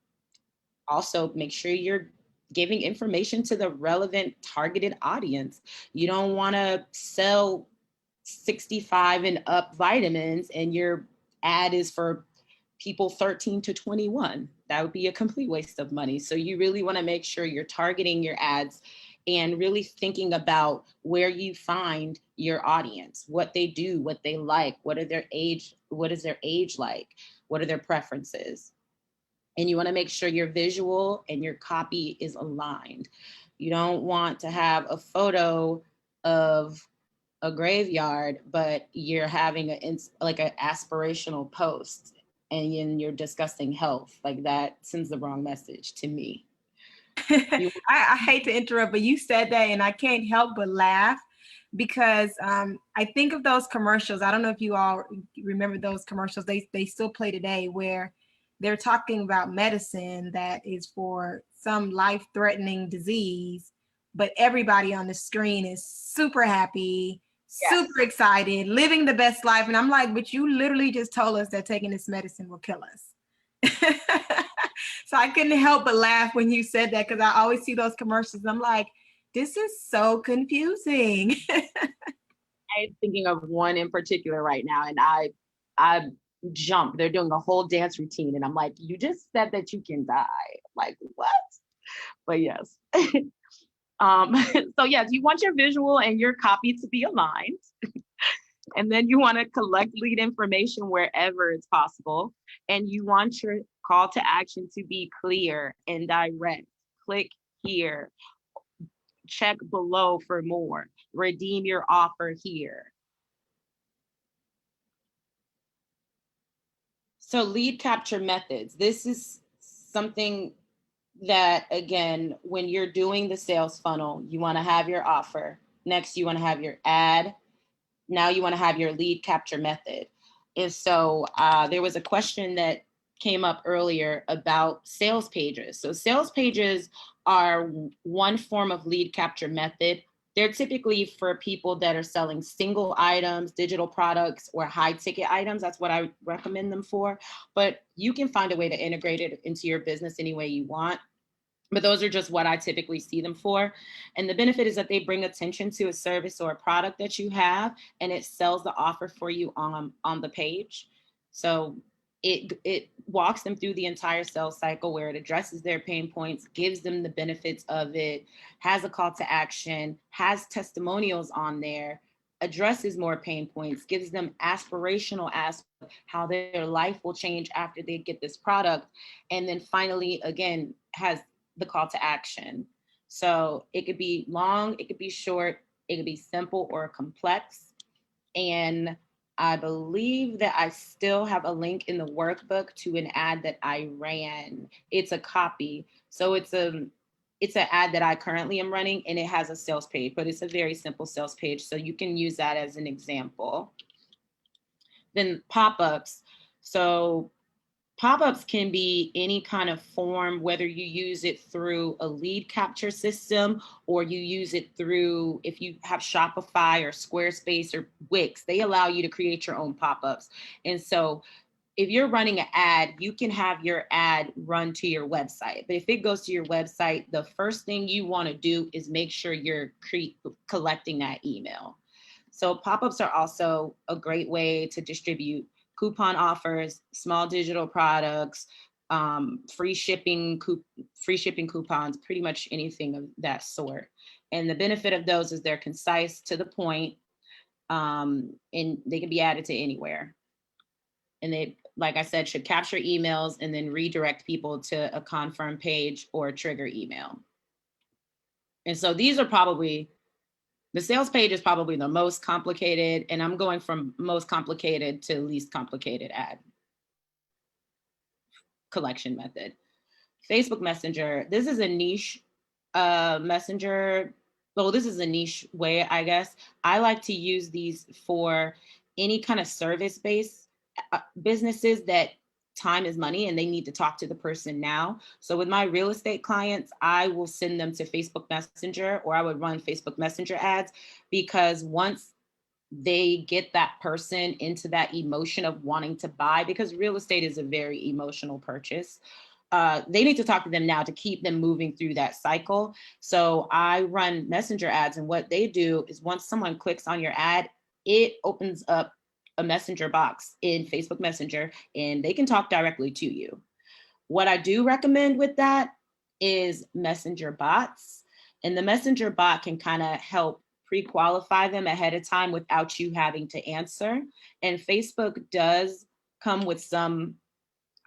also make sure you're giving information to the relevant targeted audience. You don't want to sell 65 and up vitamins and your ad is for people 13 to 21. That would be a complete waste of money. So you really want to make sure you're targeting your ads and really thinking about where you find your audience, what they do, what they like, what is their age like, what are their preferences. And you want to make sure your visual and your copy is aligned. You don't want to have a photo of a graveyard, but you're having an aspirational post and you're discussing health. Like, that sends the wrong message to me.
I hate to interrupt, but you said that and I can't help but laugh because I think of those commercials. I don't know if you all remember those commercials. They still play today where they're talking about medicine that is for some life-threatening disease, but everybody on the screen is super happy, super excited, living the best life. And I'm like, but you literally just told us that taking this medicine will kill us. So I couldn't help but laugh when you said that, because I always see those commercials. And I'm like, this is so confusing.
I'm thinking of one in particular right now, and I jump. They're doing a whole dance routine, and I'm like, you just said that you can die. Like, what? But yes. So yes, you want your visual and your copy to be aligned. And then you want to collect lead information wherever it's possible. And you want your call to action to be clear and direct. Click here. Check below for more. Redeem your offer here. So lead capture methods. This is something that, again, when you're doing the sales funnel, you want to have your offer. Next, you want to have your ad. Now you want to have your lead capture method. And so there was a question that came up earlier about sales pages. So sales pages are one form of lead capture method. They're typically for people that are selling single items, digital products, or high ticket items. That's what I recommend them for. But you can find a way to integrate it into your business any way you want. But those are just what I typically see them for. And the benefit is that they bring attention to a service or a product that you have, and it sells the offer for you on the page. So it walks them through the entire sales cycle, where it addresses their pain points, gives them the benefits of it, has a call to action, has testimonials on there, addresses more pain points, gives them aspirational aspects, how their life will change after they get this product. And then finally, again, has the call to action. So it could be long, it could be short, it could be simple or complex. And I believe that I still have a link in the workbook to an ad that I ran. It's a copy. So it's an ad that I currently am running, and it has a sales page, but it's a very simple sales page. So you can use that as an example. Then pop-ups. So pop-ups can be any kind of form, whether you use it through a lead capture system or you use it through, if you have Shopify or Squarespace or Wix, they allow you to create your own pop-ups. And so if you're running an ad, you can have your ad run to your website. But if it goes to your website, the first thing you want to do is make sure you're collecting that email. So pop-ups are also a great way to distribute coupon offers, small digital products, free shipping coupons, pretty much anything of that sort. And the benefit of those is they're concise, to the point, and they can be added to anywhere. And they, like I said, should capture emails and then redirect people to a confirm page or a trigger email. And so these are probably, the sales page is probably the most complicated, and I'm going from most complicated to least complicated ad collection method. Facebook Messenger, this is a niche messenger. Well, this is a niche way, I guess. I like to use these for any kind of service-based businesses that time is money and they need to talk to the person now. So with my real estate clients, I will send them to Facebook Messenger, or I would run Facebook Messenger ads, because once they get that person into that emotion of wanting to buy, because real estate is a very emotional purchase, they need to talk to them now to keep them moving through that cycle. So I run messenger ads, and what they do is once someone clicks on your ad, it opens up a messenger box in Facebook Messenger, and they can talk directly to you. What I do recommend with that is messenger bots, and the messenger bot can kind of help pre-qualify them ahead of time without you having to answer. And Facebook does come with some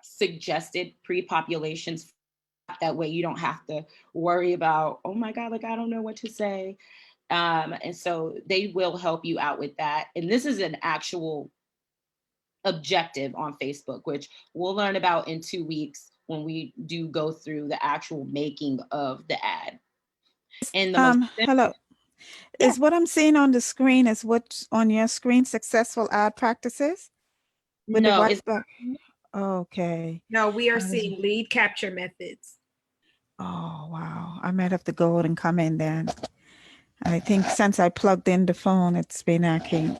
suggested pre-populations. That way you don't have to worry about, oh my God, like, I don't know what to say. And so they will help you out with that. And this is an actual objective on Facebook, which we'll learn about in 2 weeks when we do go through the actual making of the ad. And the
Hello.
Yeah.
Is what I'm seeing on the screen is what's on your screen, successful ad practices? With the
No,
white
it's
box? Okay.
No, we are
How does
seeing lead capture methods.
Oh, wow. I might have to go and come in then. I think since I plugged in the phone, it's been acting.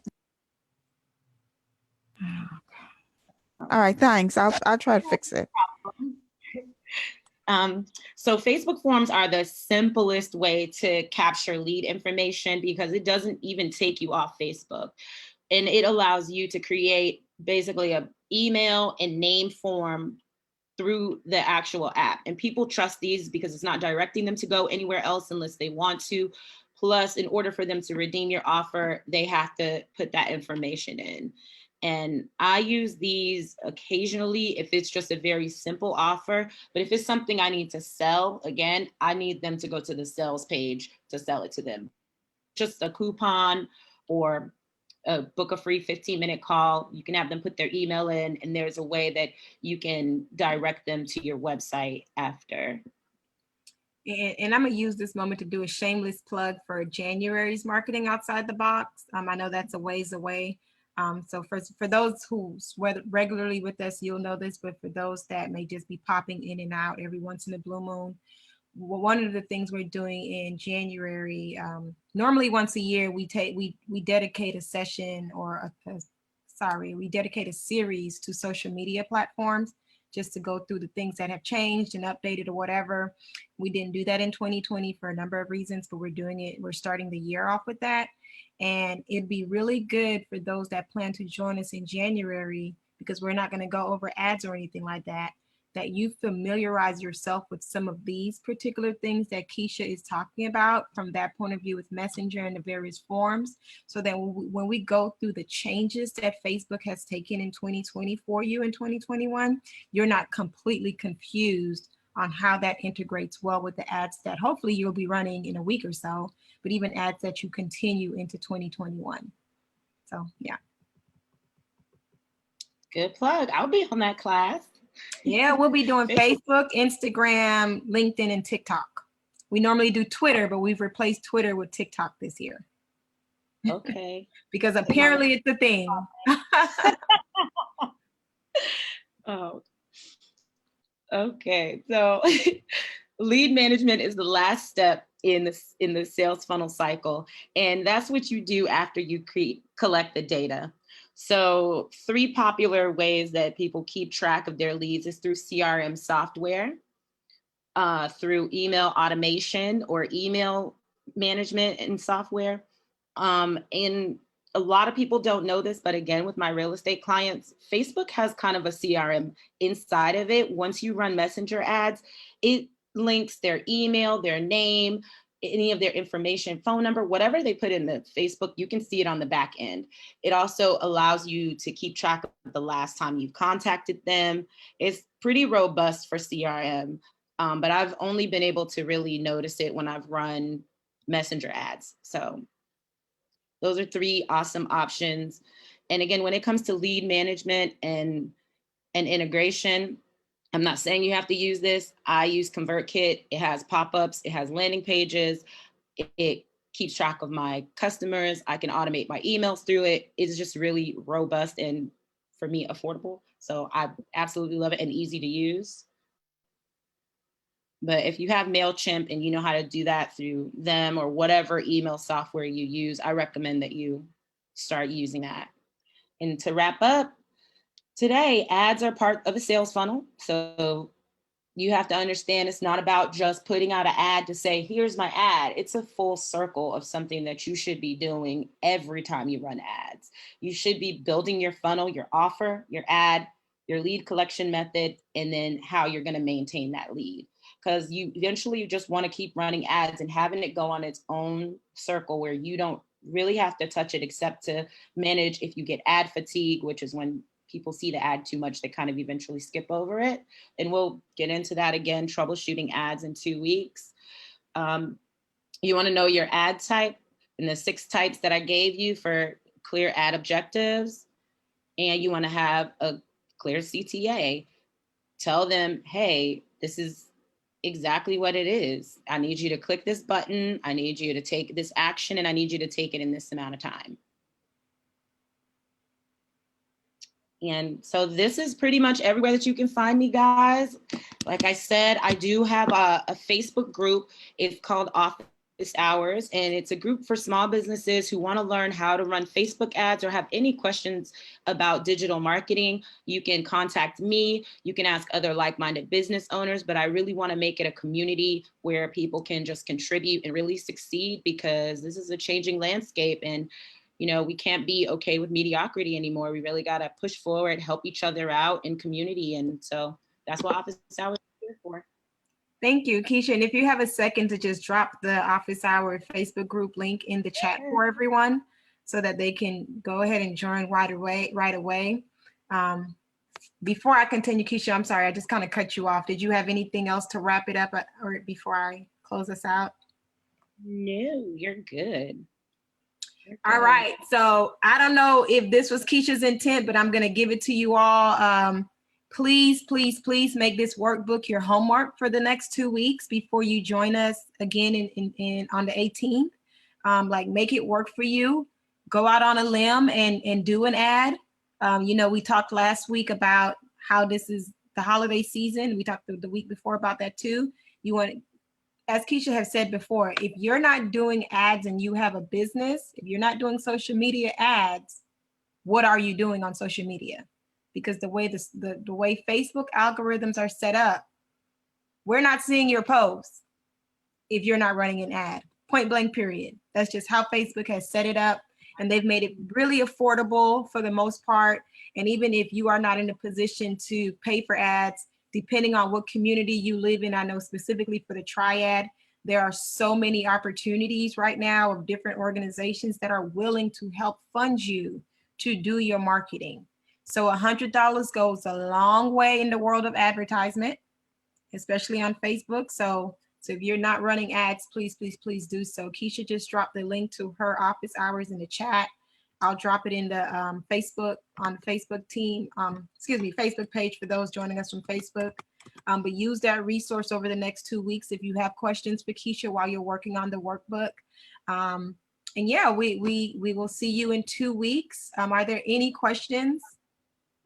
All right, thanks. I'll try to fix it.
So Facebook forms are the simplest way to capture lead information because it doesn't even take you off Facebook. And it allows you to create basically an email and name form through the actual app. And people trust these because it's not directing them to go anywhere else unless they want to. Plus, in order for them to redeem your offer, they have to put that information in. And I use these occasionally if it's just a very simple offer. But if it's something I need to sell, again, I need them to go to the sales page to sell it to them. Just a coupon or book a free 15-minute call. You can have them put their email in, and there's a way that you can direct them to your website after.
And I'm gonna use this moment to do a shameless plug for January's Marketing Outside the Box. I know that's a ways away. So for those who regularly with us, you'll know this, but for those that may just be popping in and out every once in a blue moon, one of the things we're doing in January, normally once a year, we dedicate a session or we dedicate a series to social media platforms just to go through the things that have changed and updated or whatever. We didn't do that in 2020 for a number of reasons, but we're doing it. We're starting the year off with that. And it'd be really good for those that plan to join us in January, because we're not going to go over ads or anything like that, that you familiarize yourself with some of these particular things that Keisha is talking about from that point of view with Messenger and the various forms, so that when we go through the changes that Facebook has taken in 2020 for you in 2021, you're not completely confused on how that integrates well with the ads that hopefully you'll be running in a week or so, but even ads that you continue into 2021. So yeah.
Good plug. I'll be on that class.
Yeah, we'll be doing Facebook, Instagram, LinkedIn, and TikTok. We normally do Twitter, but we've replaced Twitter with TikTok this year.
Okay.
Because apparently it's a thing.
Oh, okay. So lead management is the last step in the sales funnel cycle. And that's what you do after you collect the data. So 3 popular ways that people keep track of their leads is through CRM software, through email automation or email management and software. And a lot of people don't know this, but again, with my real estate clients, Facebook has kind of a CRM inside of it. Once you run Messenger ads, it links their email, their name, any of their information, phone number, whatever they put in the Facebook, you can see it on the back end. It also allows you to keep track of the last time you've contacted them. It's pretty robust for CRM, but I've only been able to really notice it when I've run Messenger ads. So those are 3 awesome options. And again, when it comes to lead management and integration, I'm not saying you have to use this. I use ConvertKit. It has pop-ups, it has landing pages. It keeps track of my customers. I can automate my emails through it. It's just really robust and, for me, affordable. So I absolutely love it and easy to use. But if you have MailChimp and you know how to do that through them or whatever email software you use, I recommend that you start using that. And to wrap up, today, ads are part of a sales funnel. So you have to understand it's not about just putting out an ad to say, here's my ad. It's a full circle of something that you should be doing every time you run ads. You should be building your funnel, your offer, your ad, your lead collection method, and then how you're going to maintain that lead. Because you just want to keep running ads and having it go on its own circle where you don't really have to touch it except to manage if you get ad fatigue, which is when people see the ad too much, they kind of eventually skip over it. And we'll get into that again, troubleshooting ads in 2 weeks. You want to know your ad type and the 6 types that I gave you for clear ad objectives. And you want to have a clear CTA. Tell them, hey, this is exactly what it is. I need you to click this button. I need you to take this action, and I need you to take it in this amount of time. And so this is pretty much everywhere that you can find me, guys. Like I said, I do have a Facebook group. It's called Office Hours, and it's a group for small businesses who want to learn how to run Facebook ads or have any questions about digital marketing. You can contact me, you can ask other like-minded business owners, but I really want to make it a community where people can just contribute and really succeed, because this is a changing landscape, and we can't be okay with mediocrity anymore. We really got to push forward, help each other out in community, and so that's what Office Hours is here for.
Thank you, Keisha. And if you have a second to just drop the Office Hour Facebook group link in the chat for everyone so that they can go ahead and join right away. Before I continue, Keisha, I'm sorry, I just kind of cut you off. Did you have anything else to wrap it up or before I close us out?
No, you're good.
All right. So I don't know if this was Keisha's intent, but I'm going to give it to you all. Please, please, please make this workbook your homework for the next 2 weeks before you join us again on the 18th. Like, make it work for you. Go out on a limb and do an ad. We talked last week about how this is the holiday season. We talked the week before about that too. As Keisha has said before, if you're not doing ads and you have a business, if you're not doing social media ads, what are you doing on social media? Because the way the way Facebook algorithms are set up, we're not seeing your posts if you're not running an ad. Point blank, period. That's just how Facebook has set it up, and they've made it really affordable for the most part. And even if you are not in a position to pay for ads, depending on what community you live in, I know specifically for the Triad, there are so many opportunities right now of different organizations that are willing to help fund you to do your marketing. So $100 goes a long way in the world of advertisement, especially on Facebook. So if you're not running ads, please, please, please do so. Keisha just dropped the link to her Office Hours in the chat. I'll drop it in the Facebook team, Facebook page for those joining us from Facebook. But use that resource over the next 2 weeks if you have questions for Keisha while you're working on the workbook. And yeah, we will see you in 2 weeks. Are there any questions?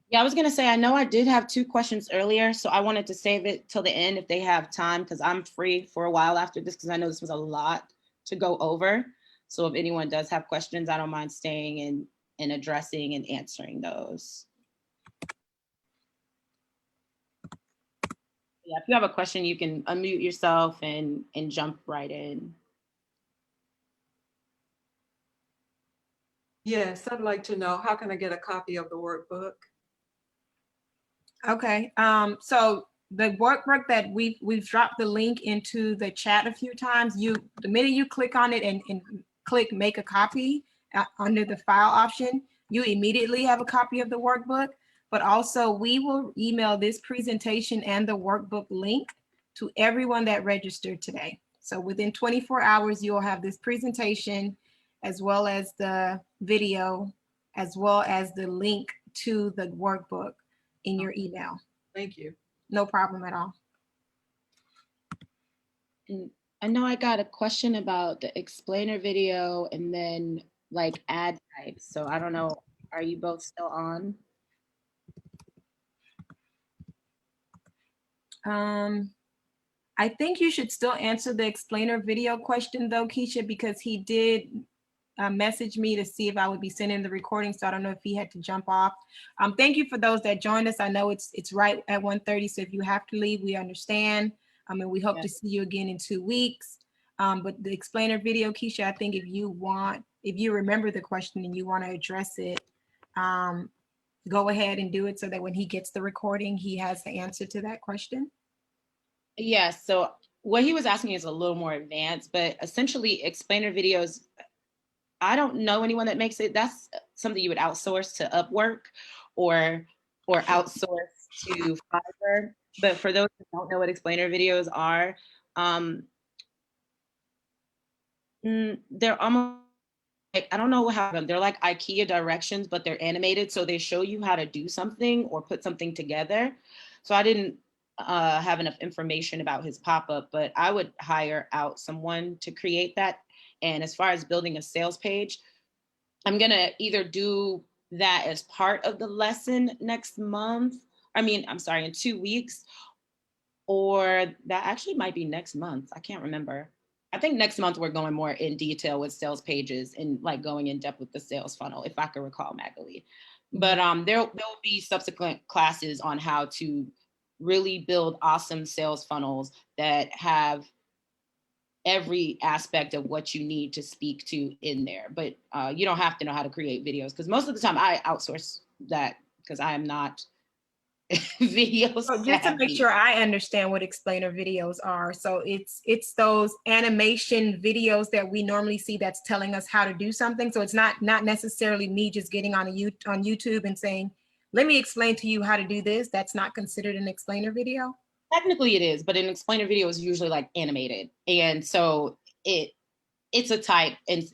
Yeah, I was going to say, I know I did have 2 questions earlier, so I wanted to save it till the end if they have time, because I'm free for a while after this, because I know this was a lot to go over. So if anyone does have questions, I don't mind staying and addressing and answering those. Yeah, if you have a question, you can unmute yourself and jump right in.
Yes, I'd like to know, how can I get a copy of the workbook?
Okay, so the workbook that we've dropped the link into the chat a few times. The minute you click on it and click make a copy under the file option, you immediately have a copy of the workbook. But also we will email this presentation and the workbook link to everyone that registered today. So within 24 hours, you'll have this presentation as well as the video, as well as the link to the workbook in your email.
Thank you.
No problem at all.
And I know I got a question about the explainer video and then like ad types. So I don't know, are you both still on?
I think you should still answer the explainer video question though, Keisha, because he did message me to see if I would be sending the recording. So I don't know if he had to jump off. Thank you for those that joined us. I know it's right at 1:30. So if you have to leave, we understand. And we hope to see you again in 2 weeks. But the explainer video, Keisha, I think if you remember the question and you want to address it, go ahead and do it so that when he gets the recording, he has the answer to that question.
Yes, so what he was asking is a little more advanced, but essentially explainer videos, I don't know anyone that makes it. That's something you would outsource to Upwork or outsource to Fiverr. But for those who don't know what explainer videos are, they're almost like, I don't know how they're like IKEA directions, but they're animated. So they show you how to do something or put something together. So I didn't have enough information about his pop-up, but I would hire out someone to create that. And as far as building a sales page, I'm gonna either do that as part of the lesson next month. In 2 weeks, or that actually might be next month. I can't remember. I think next month we're going more in detail with sales pages and like going in depth with the sales funnel, if I can recall, Magali. But there'll be subsequent classes on how to really build awesome sales funnels that have every aspect of what you need to speak to in there. But you don't have to know how to create videos, because most of the time I outsource that because I am not videos.
So just to make sure I understand what explainer videos are. So it's those animation videos that we normally see that's telling us how to do something. So it's not necessarily me just getting on YouTube and saying, let me explain to you how to do this. That's not considered an explainer video.
Technically it is, but an explainer video is usually like animated. And so it's a type, and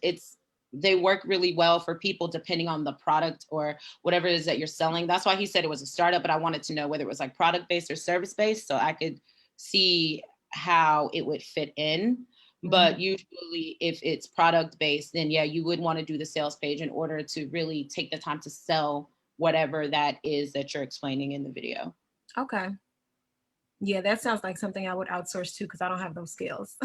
they work really well for people depending on the product or whatever it is that you're selling. That's why he said it was a startup, but I wanted to know whether it was like product-based or service-based so I could see how it would fit in. But usually if it's product-based, then yeah, you would want to do the sales page in order to really take the time to sell whatever that is that you're explaining in the video.
Okay. Yeah, that sounds like something I would outsource too, because I don't have those skills.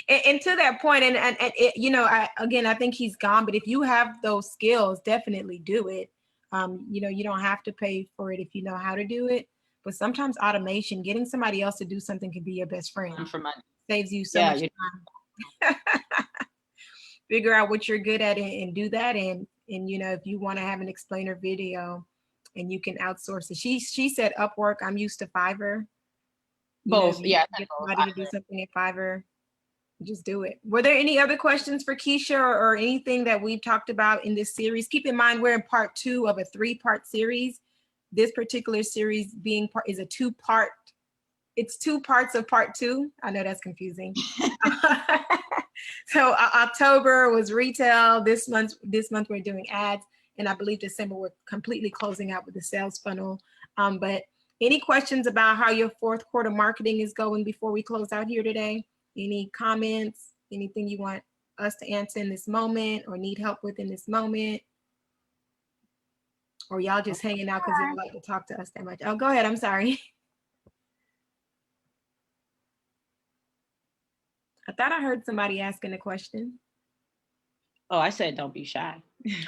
And to that point, and it, you know, I think he's gone, but if you have those skills, definitely do it. You know, you don't have to pay for it if you know how to do it. But sometimes automation, getting somebody else to do something can be your best friend.
For money.
Saves you so much time. Figure out what you're good at and do that. And you know, if you want to have an explainer video and you can outsource it. She said Upwork. I'm used to Fiverr.
Both, yeah.
Get somebody to do something at Fiverr. Just do it. Were there any other questions for Keisha or anything that we've talked about in this series? Keep in mind, we're in part 2 of a 3-part series. This particular series being is a 2-part. It's 2 parts of part 2. I know that's confusing. So October was retail. This month we're doing ads. And I believe December we're completely closing out with the sales funnel. But any questions about how your 4th quarter marketing is going before we close out here today? Any comments, anything you want us to answer in this moment or need help with in this moment? Or y'all just hanging out because you don't like to talk to us that much? Oh, go ahead. I'm sorry. I thought I heard somebody asking a question.
Oh, I said don't be shy.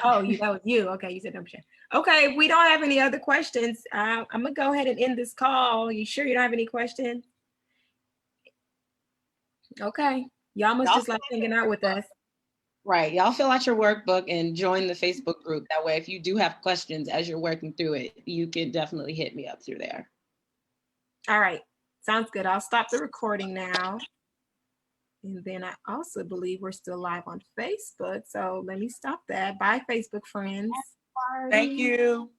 Oh, that was you. Okay, you said don't be shy. Okay, if we don't have any other questions, I'm going to go ahead and end this call. You sure you don't have any questions? Okay. Y'all must just like hanging out with us.
Right. Y'all fill out your workbook and join the Facebook group. That way, if you do have questions as you're working through it, you can definitely hit me up through there.
All right. Sounds good. I'll stop the recording now. And then I also believe we're still live on Facebook. So let me stop that. Bye, Facebook friends.
Thank you.